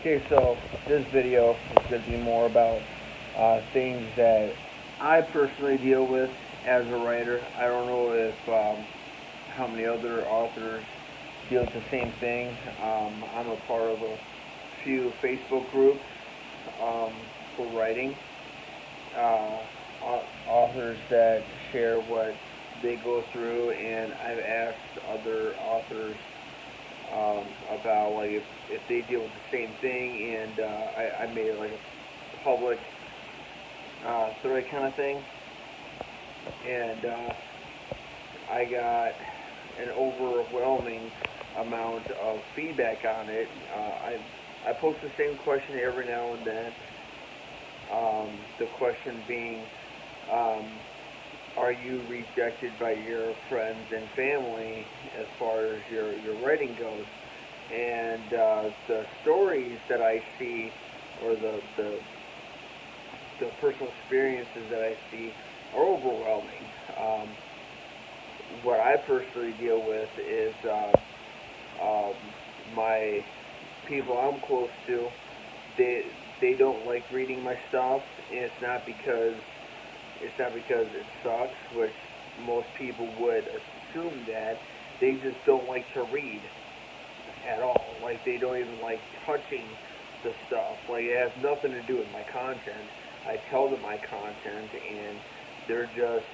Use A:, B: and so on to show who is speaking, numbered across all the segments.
A: Okay, so this video is going to be more about things that I personally deal with as a writer. I don't know if how many other authors deal with the same thing. I'm a part of a few Facebook groups um, for writing. Authors that share what they go through, and I've asked other authors about like if they deal with the same thing, and I made it like a public thread kind of thing, and I got an overwhelming amount of feedback on it. I post the same question every now and then. The question being, um, are you rejected by your friends and family as far as your writing goes? And the stories that I see, or the personal experiences that I see, are overwhelming. Um, what I personally deal with is um, my people I'm close to. They they don't like reading my stuff, and it's not because it sucks, which most people would assume that. They just don't like to read at all. Like they don't even like touching the stuff. Like it has nothing to do with my content. I tell them my content, and they're just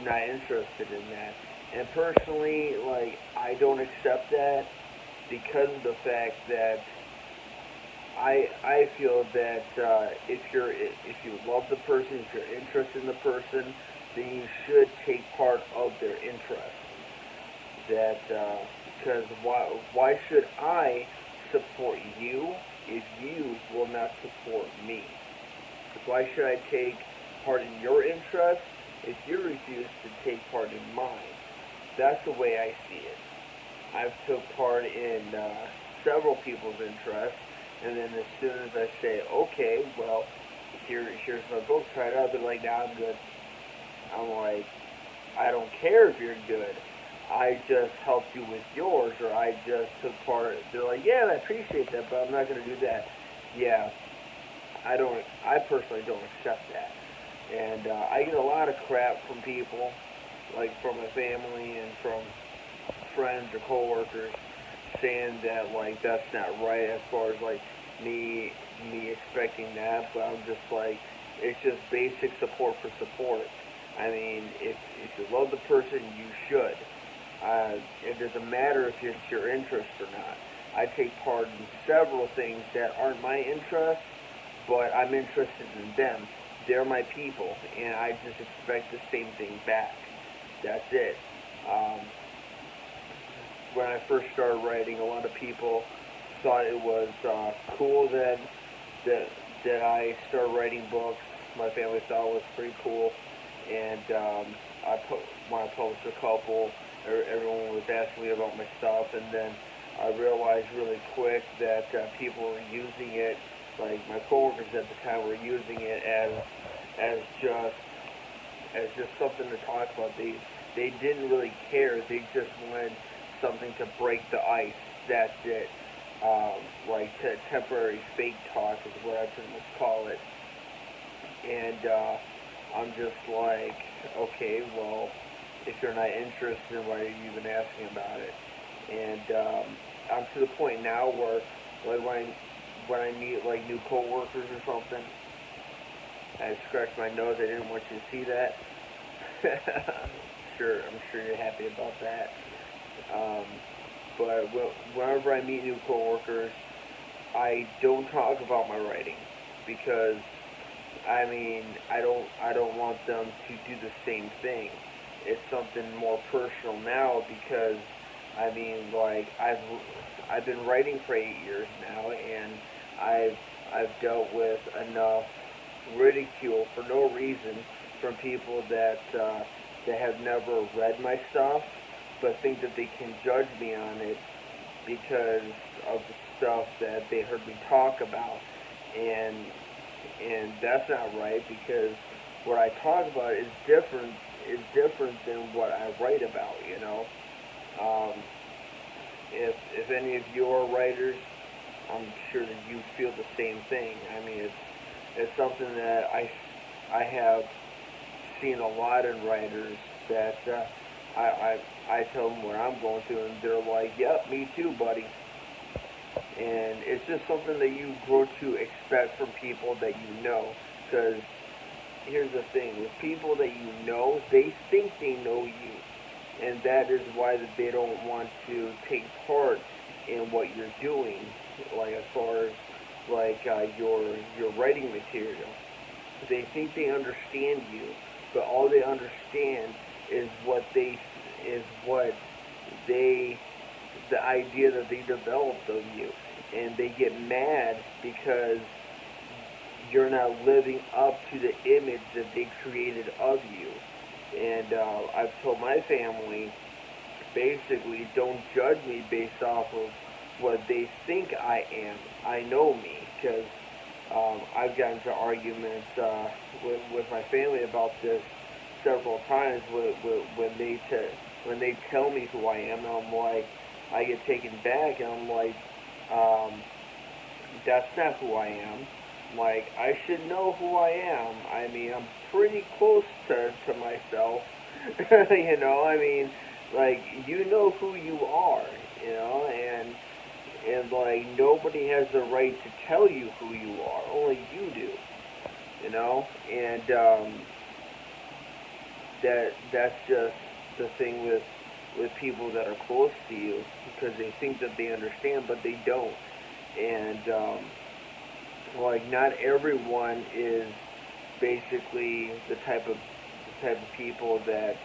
A: not interested in that. And personally, like I don't accept that because of the fact that I feel that if you love the person, if you're interested in the person, then you should take part of their interest. That because why should I support you if you will not support me? Why should I take part in your interest if you refuse to take part in mine? That's the way I see it. I've took part in several people's interests, and then as soon as I say, okay, well, here's my book, try it out, they're like, nah, I'm good. I'm like, I don't care if you're good. I just helped you with yours, or I just took part. They're like, yeah, I appreciate that, but I'm not going to do that. Yeah, I don't. I personally don't accept that, and I get a lot of crap from people, like from my family and from friends or coworkers, saying that like that's not right as far as like me me expecting that. But I'm just like, it's just basic support for support. I mean, if you love the person, you should. It doesn't matter if it's your interest or not. I take part in several things that aren't my interest, but I'm interested in them. They're my people, and I just expect the same thing back. That's it. Um, when I first started writing, a lot of people thought it was cool that that I started writing books. My family thought it was pretty cool, and when I published a couple, everyone was asking me about my stuff, and then I realized really quick that people were using it, like my coworkers at the time were using it as just as just something to talk about. They didn't really care. They just wanted something to break the ice. That's it. Like temporary fake talk is what I pretty much call it. And I'm just like, okay, well, if you're not interested, why are you even asking about it? And I'm to the point now where, like, when I meet like new coworkers or something, I scratch my nose. I didn't want you to see that. I'm sure you're happy about that. Um, but whenever I meet new coworkers, I don't talk about my writing because I mean I don't want them to do the same thing. It's something more personal now because I mean like I've been writing for 8 years now, and I've I've dealt with enough ridicule for no reason from people that have never read my stuff but think that they can judge me on it because of the stuff that they heard me talk about, and that's not right because what I talk about is different than what I write about. Um, if any of your writers, I'm sure that you feel the same thing. I mean, it's something that I have seen a lot in writers that I tell them where I'm going to, and they're like, "Yep, me too, buddy." And it's just something that you grow to expect from people that you know. Because here's the thing: with people that you know, they think they know you, and that is why that they don't want to take part in what you're doing, like as far as like your writing material. They think they understand you, but all they understand is what they the idea that they developed of you, and they get mad because you're not living up to the image that they created of you. And I've told my family, basically, don't judge me based off of what they think I am. I know me, because I've gotten into arguments with my family about this several times when they tell me who I am, and I'm like, I get taken back, and I'm like, um, that's not who I am. Like, I should know who I am. I mean, I'm pretty close to myself. You know, I mean, like, you know who you are, you know, and like, nobody has the right to tell you who you are. Only you do, you know? And, that's just the thing with people that are close to you, because they think that they understand, but they don't. And, like, not everyone is basically the type of people that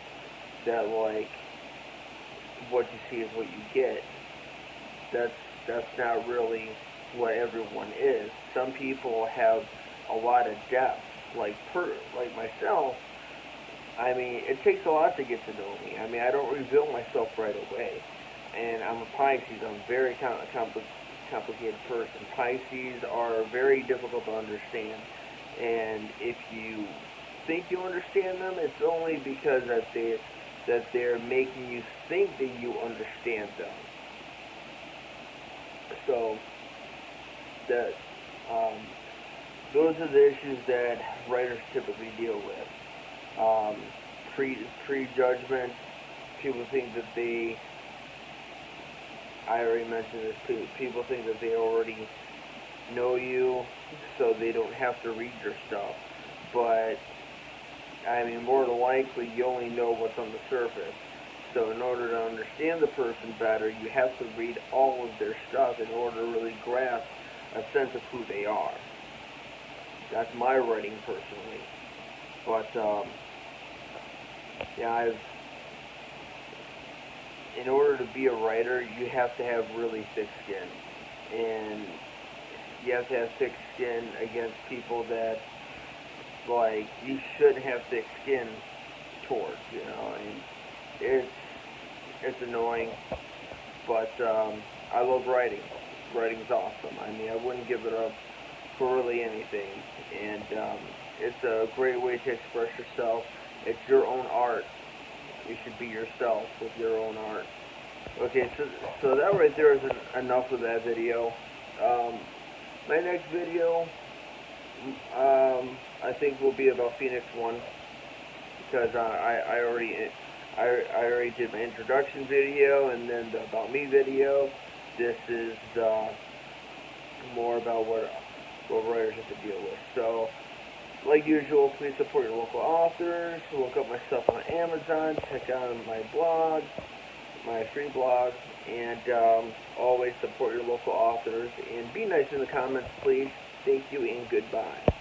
A: like, what you see is what you get. That's that's not really what everyone is. Some people have a lot of depth. Like myself, I mean, it takes a lot to get to know me. I mean, I don't reveal myself right away. And I'm a Pisces. I'm a very complicated person. Pisces are very difficult to understand. And if you think you understand them, it's only because that they're making you think that you understand them. So that um, those are the issues that writers typically deal with. Um, prejudgment. People think that they. I already mentioned this. People think that they already know you, so they don't have to read your stuff. But I mean, more than likely, you only know what's on the surface. So in order to understand the person better, you have to read all of their stuff in order to really grasp a sense of who they are. That's my writing personally. But yeah, in order to be a writer, you have to have really thick skin, and you have to have thick skin against people that, like, you should have thick skin towards. You know, and it's it's annoying, but I love writing. Writing's awesome. I mean, I wouldn't give it up for really anything, and it's a great way to express yourself. It's your own art. You should be yourself with your own art. Okay, so that right there is enough of that video. Um, my next video, I think, will be about Phoenix One, because I already did my introduction video, and then the about me video. This is more about what writers have to deal with. So, like usual, please support your local authors. Look up my stuff on Amazon. Check out my blog, my free blog, and always support your local authors. And be nice in the comments, please. Thank you, and goodbye.